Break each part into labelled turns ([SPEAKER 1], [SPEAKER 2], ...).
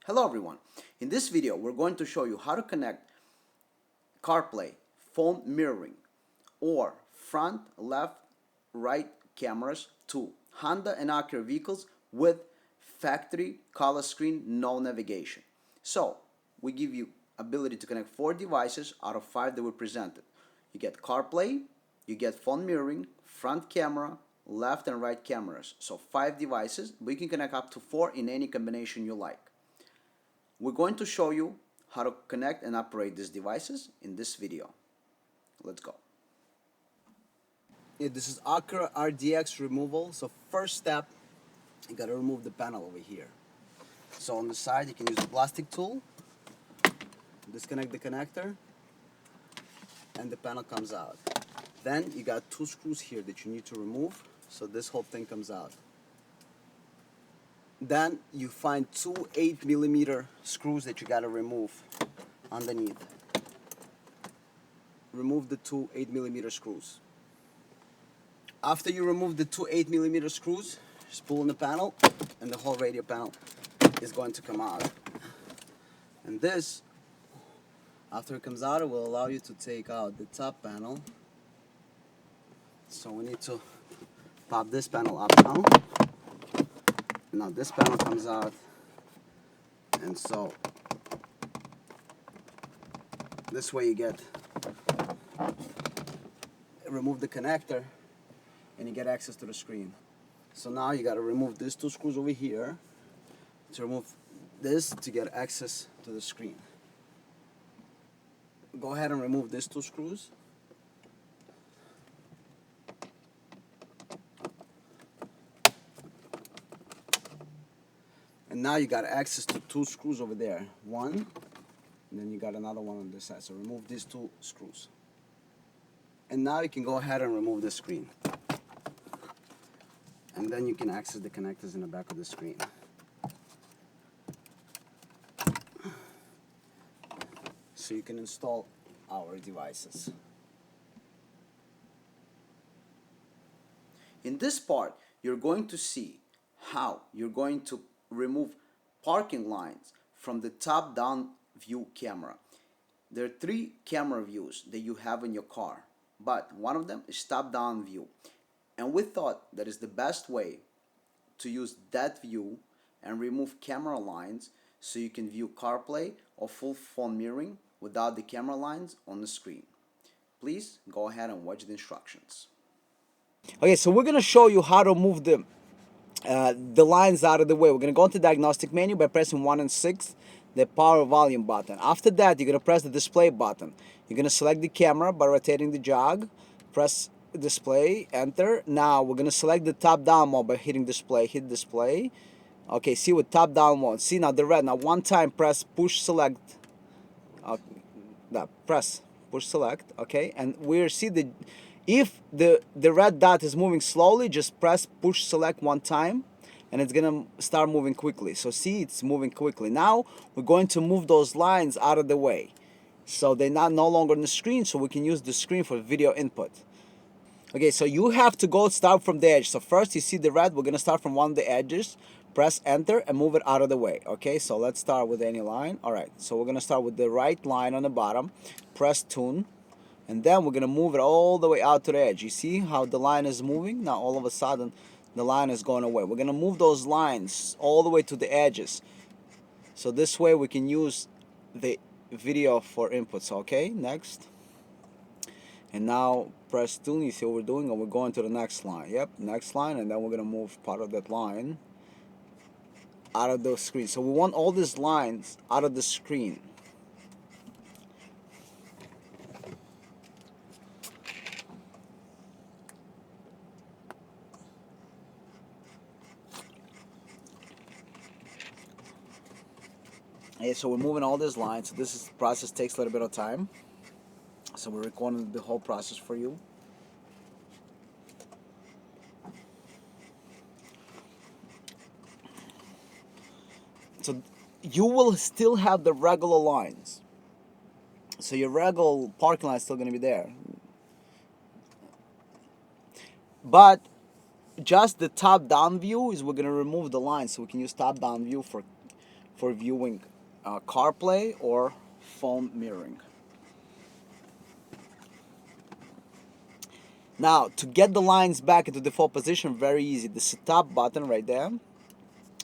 [SPEAKER 1] Hello everyone. In this video we're going to show you how to connect CarPlay, phone mirroring, or front, left, right cameras to Honda and Acura vehicles with factory color screen, no navigation. So we give you ability to connect 4 devices out of 5 that were presented. You get CarPlay, you get phone mirroring, front camera, left and right cameras. So 5 devices, but you can connect up to 4 in any combination you like. We're going to show you how to connect and operate these devices in this video. Let's go. Yeah, this is Acura RDX removal. So first step, you gotta remove the panel over here. So on the side you can use the plastic tool, disconnect the connector, and the panel comes out. Then you got 2 screws here that you need to remove, so this whole thing comes out. Then you find 2 8mm screws that you gotta remove underneath. Remove the 2 8mm screws. After you remove the 2 8mm screws, just pull on the panel and the whole radio panel is going to come out. And this, after it comes out, it will allow you to take out the top panel. So we need to pop this panel up now. Now this panel comes out, and so this way you get remove the connector and you get access to the screen. So now you got to remove these 2 screws over here to remove this to get access to the screen. Go ahead and remove these 2 screws. And now you got access to 2 screws over there. One, and then you got another one on this side. So remove these 2 screws. And now you can go ahead and remove the screen. And then you can access the connectors in the back of the screen. So you can install our devices. In this part, you're going to see how you're going to remove parking lines from the top-down view camera. There are 3 camera views that you have in your car, but one of them is top-down view. And we thought that is the best way to use that view and remove camera lines so you can view CarPlay or full phone mirroring without the camera lines on the screen. Please go ahead and watch the instructions. Okay, so we're going to show you how to move the lines out of the way. We're going to go into the diagnostic menu by pressing 1 and 6, the power volume button. After that, you're going to press the display button. You're going to select the camera by rotating the jog, press display, enter. Now we're going to select the top down mode by hitting display, hit display. Okay, see with top down mode, see now the red. Now one time press push select, press push select, okay, and we see the if the red dot is moving slowly, just press push select one time and it's gonna start moving quickly. So see, it's moving quickly. Now we're going to move those lines out of the way so they're no longer on the screen, so we can use the screen for video input. Okay, so you have to go start from the edge. So first you see the red, we're gonna start from one of the edges, press enter and move it out of the way. Okay, so let's start with any line. All right, so we're gonna start with the right line on the bottom, press tune, and then we're gonna move it all the way out to the edge. You see how the line is moving? Now all of a sudden the line is going away. We're gonna move those lines all the way to the edges. So this way we can use the video for inputs. Okay, next. And now press tune, you see what we're doing, and we're going to the next line. Yep, next line, and then we're gonna move part of that line out of the screen. So we want all these lines out of the screen. Okay, so we're moving all these lines. So this process takes a little bit of time. So we're recording the whole process for you. So you will still have the regular lines. So your regular parking line is still going to be there. But just the top-down view is we're going to remove the lines, so we can use top-down view for for viewing CarPlay or phone mirroring. Now, to get the lines back into default position, very easy. The setup button right there,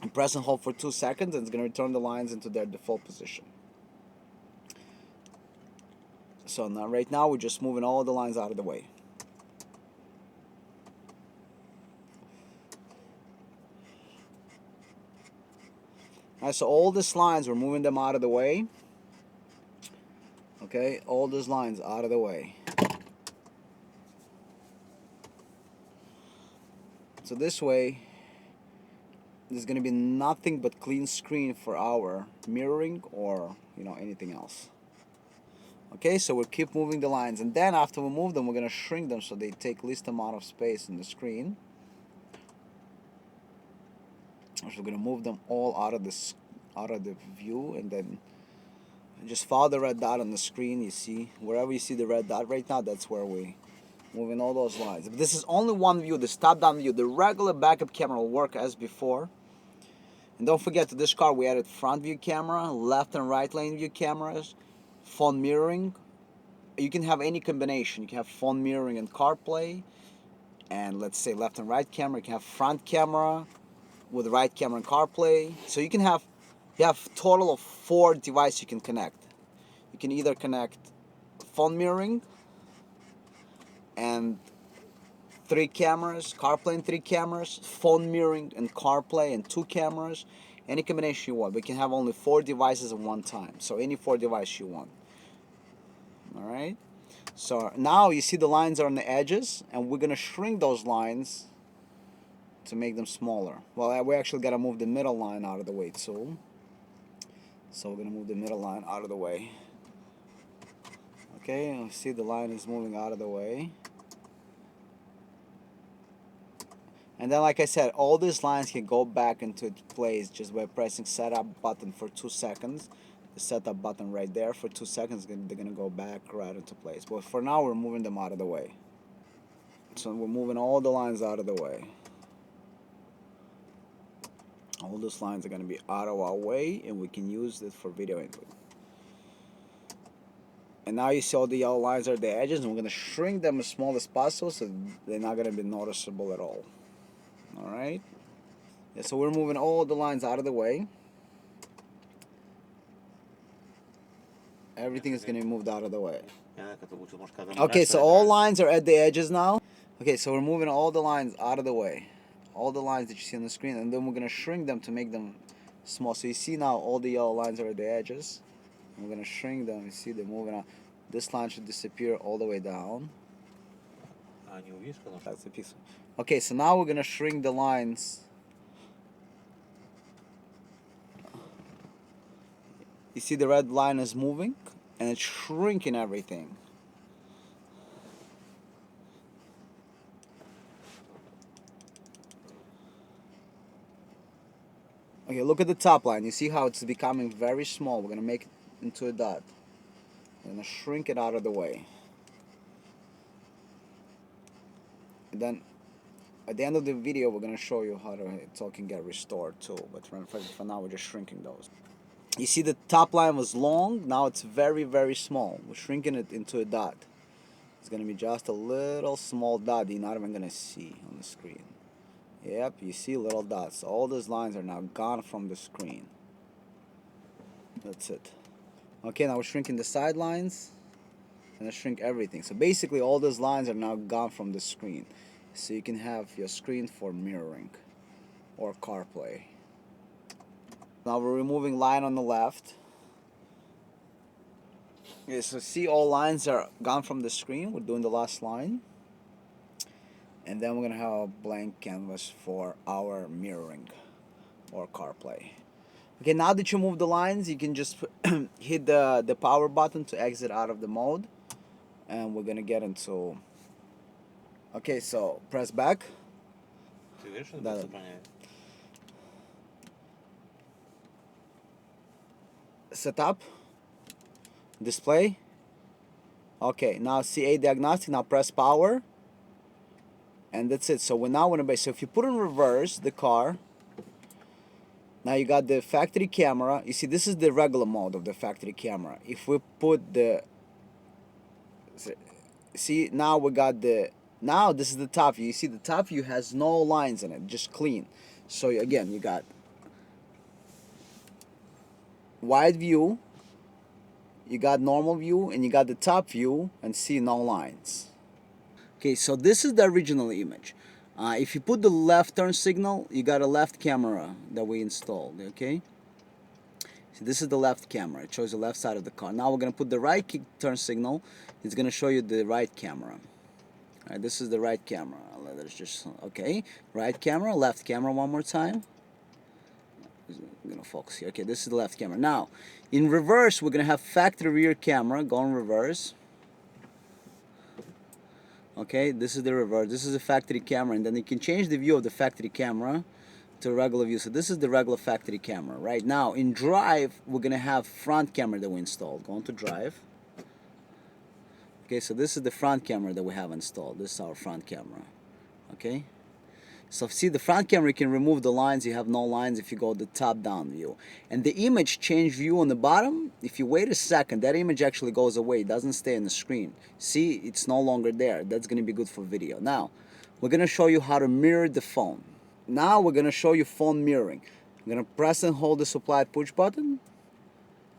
[SPEAKER 1] and press and hold for 2 seconds, and it's going to return the lines into their default position. So now, right now, we're just moving all the lines out of the way. Alright, so all these lines, we're moving them out of the way. Okay, all these lines out of the way. So this way, there's going to be nothing but clean screen for our mirroring or anything else. Okay, so we'll keep moving the lines, and then after we move them, we're going to shrink them so they take least amount of space in the screen. So we're going to move them all out of the view, and then just follow the red dot on the screen. You see, wherever you see the red dot right now, that's where we moving all those lines. But this is only one view, this top-down view. The regular backup camera will work as before. And don't forget, to this car we added front view camera, left and right lane view cameras, phone mirroring. You can have any combination. You can have phone mirroring and CarPlay, and let's say left and right camera. You can have front camera with right camera and CarPlay. So you have total of 4 devices you can connect. You can either connect phone mirroring and 3 cameras, CarPlay and 3 cameras, phone mirroring and CarPlay and 2 cameras, any combination you want. We can have only 4 devices at one time, so any 4 devices you want. Alright, so now you see the lines are on the edges, and we're going to shrink those lines to make them smaller. Well, we actually got to move the middle line out of the way too. So we're going to move the middle line out of the way. Okay, see the line is moving out of the way. And then, like I said, all these lines can go back into place just by pressing setup button for 2 seconds. The setup button right there for 2 seconds, they're going to go back right into place. But for now, we're moving them out of the way. So we're moving all the lines out of the way. All those lines are going to be out of our way, and we can use it for video input. And now you see all the yellow lines are the edges, and we're going to shrink them as small as possible so they're not going to be noticeable at all. Alright? Yeah, so we're moving all the lines out of the way. Everything is going to be moved out of the way. Okay, so all lines are at the edges now. Okay, so we're moving all the lines out of the way. All the lines that you see on the screen, and then we're going to shrink them to make them small. So you see now all the yellow lines are at the edges. And we're going to shrink them. You see they're moving out. This line should disappear all the way down. That's the piece. Okay, so now we're going to shrink the lines. You see the red line is moving, and it's shrinking everything. Okay, look at the top line. You see how it's becoming very small. We're going to make it into a dot. We're going to shrink it out of the way. And then at the end of the video, we're going to show you how it all can get restored too. But for now, we're just shrinking those. You see the top line was long. Now it's very, very small. We're shrinking it into a dot. It's going to be just a little small dot you're not even going to see on the screen. Yep, you see little dots. All those lines are now gone from the screen. That's it. Okay, now we're shrinking the side lines. And I shrink everything. So basically all those lines are now gone from the screen. So you can have your screen for mirroring or CarPlay. Now we're removing line on the left. Okay, so see all lines are gone from the screen. We're doing the last line. And then we're going to have a blank canvas for our mirroring or CarPlay. Okay, now that you move the lines, you can just hit the power button to exit out of the mode. And we're going to get into... Okay, so press back. Setup. Display. Okay, now CA diagnostic. Now press power. And that's it. So we're now going to base. So if you put in reverse the car, Now you got the factory camera. You see, this is the regular mode of the factory camera. If we put the, see, now we got the, now this is the top view. You see the top view has no lines in it, just clean. So again, you got wide view, you got normal view, and you got the top view, and see no lines. Okay, so this is the original image. If you put the left turn signal, you got a left camera that we installed, okay? So this is the left camera. It shows the left side of the car. Now we're going to put the right turn signal. It's going to show you the right camera. All right, this is the right camera. Let's just, okay. Right camera, left camera one more time. I'm going to focus here. Okay, this is the left camera. Now, in reverse, we're going to have factory rear camera. Go in reverse. Okay, this is the reverse. This is the factory camera, and then you can change the view of the factory camera to regular view. So this is the regular factory camera. Right now, in drive, we're gonna have front camera that we installed. Go on to drive. Okay, so this is the front camera that we have installed. This is our front camera. Okay. So see, the front camera, you can remove the lines. You have no lines if you go the top down view. And the image change view on the bottom, if you wait a second, that image actually goes away. It doesn't stay on the screen. See, it's no longer there. That's going to be good for video. Now, we're going to show you how to mirror the phone. Now we're going to show you phone mirroring. I'm going to press and hold the supplied push button,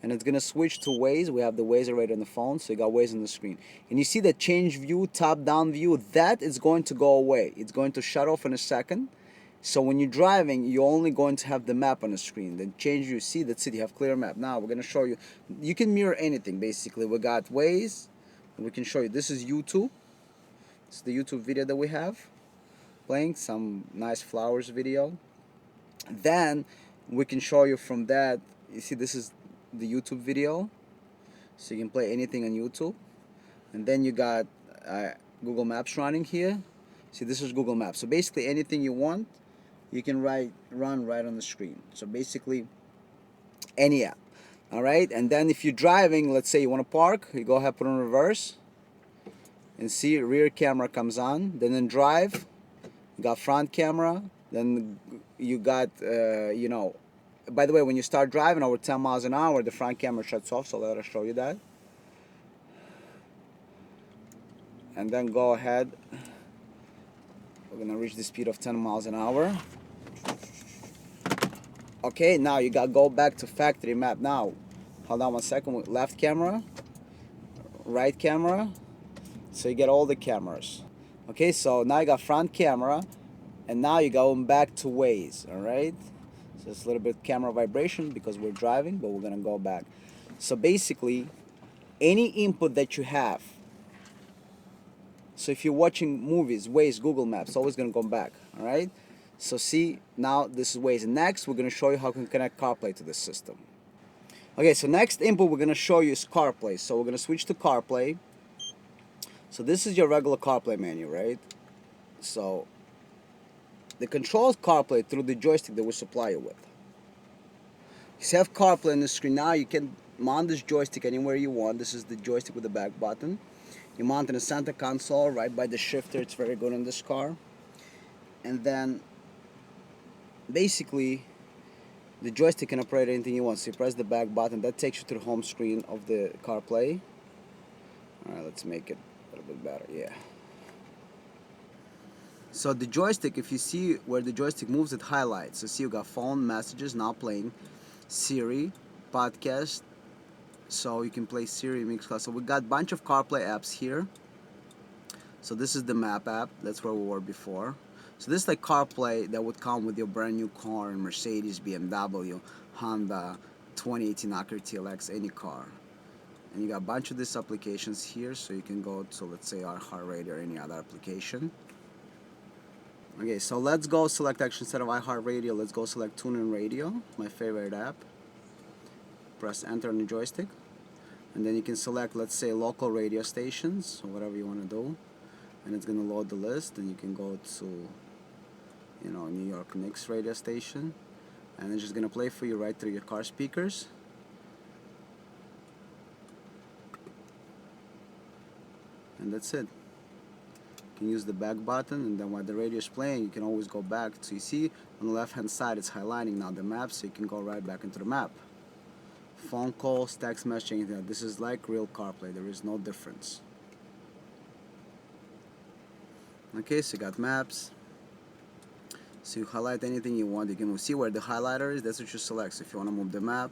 [SPEAKER 1] and it's going to switch to Waze. We have the Waze already on the phone, so you got Waze on the screen. And you see the change view, top down view, that is going to go away. It's going to shut off in a second. So when you're driving, you're only going to have the map on the screen. Then change view, see, that's it, you have clear map. Now we're going to show you, you can mirror anything basically. We got Waze, and we can show you, this is YouTube. This is the YouTube video that we have playing, some nice flowers video. Then we can show you from that, you see, this is the YouTube video, so you can play anything on YouTube. And then you got Google Maps running here. See, this is Google Maps. So basically anything you want, you can run right on the screen. So basically any app. All right, and then if you're driving, let's say you want to park, you go ahead, put on reverse, and see rear camera comes on. Then in drive, you got front camera. Then you got you know, by the way, when you start driving over 10 miles an hour, the front camera shuts off, so let us show you that. And then go ahead. We're going to reach the speed of 10 miles an hour. Okay, now you got to go back to factory map. Now, hold on one second. Left camera, right camera. So you get all the cameras. Okay, so now you got front camera, and now you're going back to Waze, all right? So it's a little bit camera vibration because we're driving, but we're gonna go back. So basically, any input that you have, so if you're watching movies, Waze, Google Maps, always gonna go back, all right? So see, now this is Waze. And next, we're gonna show you how you can connect CarPlay to this system. Okay, so next input we're gonna show you is CarPlay. So we're gonna switch to CarPlay. So this is your regular CarPlay menu, right? So the controls CarPlay through the joystick that we supply you with. You have CarPlay on the screen. Now you can mount this joystick anywhere you want. This is the joystick with the back button. You mount in the center console right by the shifter. It's very good on this car. And then basically the joystick can operate anything you want. So you press the back button. That takes you to the home screen of the CarPlay. Alright, let's make it a little bit better. Yeah. So the joystick, if you see where the joystick moves, it highlights. So see, you got phone, messages, now playing, Siri, podcast. So you can play Siri, Mixcloud. So we got a bunch of CarPlay apps here. So this is the map app. That's where we were before. So this is like CarPlay that would come with your brand new car, Mercedes, BMW, Honda, 2018 Acura RDX, any car. And you got a bunch of these applications here. So you can go to, let's say, iHeartRadio or any other application. Okay, so let's go select, actually, instead of iHeartRadio, let's go select TuneIn Radio, my favorite app. Press enter on the joystick. And then you can select, let's say, local radio stations, or whatever you want to do. And it's going to load the list, and you can go to, you know, New York Knicks radio station. And it's just going to play for you right through your car speakers. And that's it. can use the back button, and then while the radio is playing, you can always go back. So you see on the left hand side it's highlighting now the map, so you can go right back into the map. Phone calls, text messaging, this is like real CarPlay. There is no difference. Okay, so you got maps. So you highlight anything you want. You can see where the highlighter is. That's what you select. So if you want to move the map,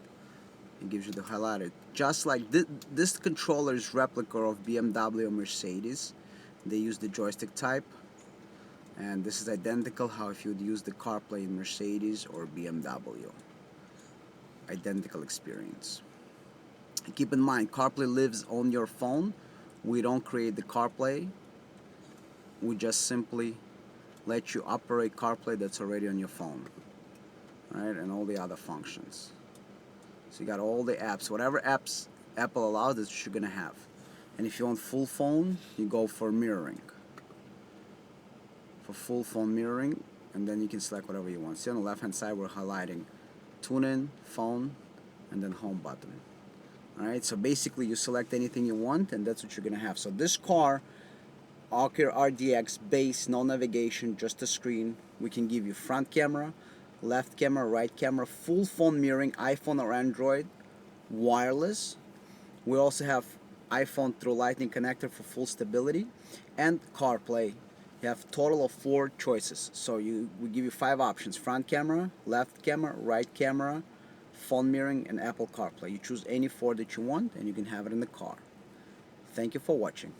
[SPEAKER 1] it gives you the highlighter. Just like this controller is replica of BMW or Mercedes. They use the joystick type, and this is identical how if you would use the CarPlay in Mercedes or BMW. Identical experience. And keep in mind, CarPlay lives on your phone. We don't create the CarPlay. We just simply let you operate CarPlay that's already on your phone, right? And all the other functions. So you got all the apps, whatever apps Apple allows, that's what you're gonna have. And if you want full phone, you go for mirroring. For full phone mirroring, and then you can select whatever you want. See on the left hand side we're highlighting tune in, phone, and then home button. Alright, so basically you select anything you want and that's what you're gonna have. So this car, Acura RDX base, no navigation, just a screen. We can give you front camera, left camera, right camera, full phone mirroring, iPhone or Android, wireless. We also have iPhone through Lightning connector for full stability, and CarPlay. You have total of 4 choices. So we give you 5 options: front camera, left camera, right camera, phone mirroring, and Apple CarPlay. You choose any 4 that you want and you can have it in the car. Thank you for watching.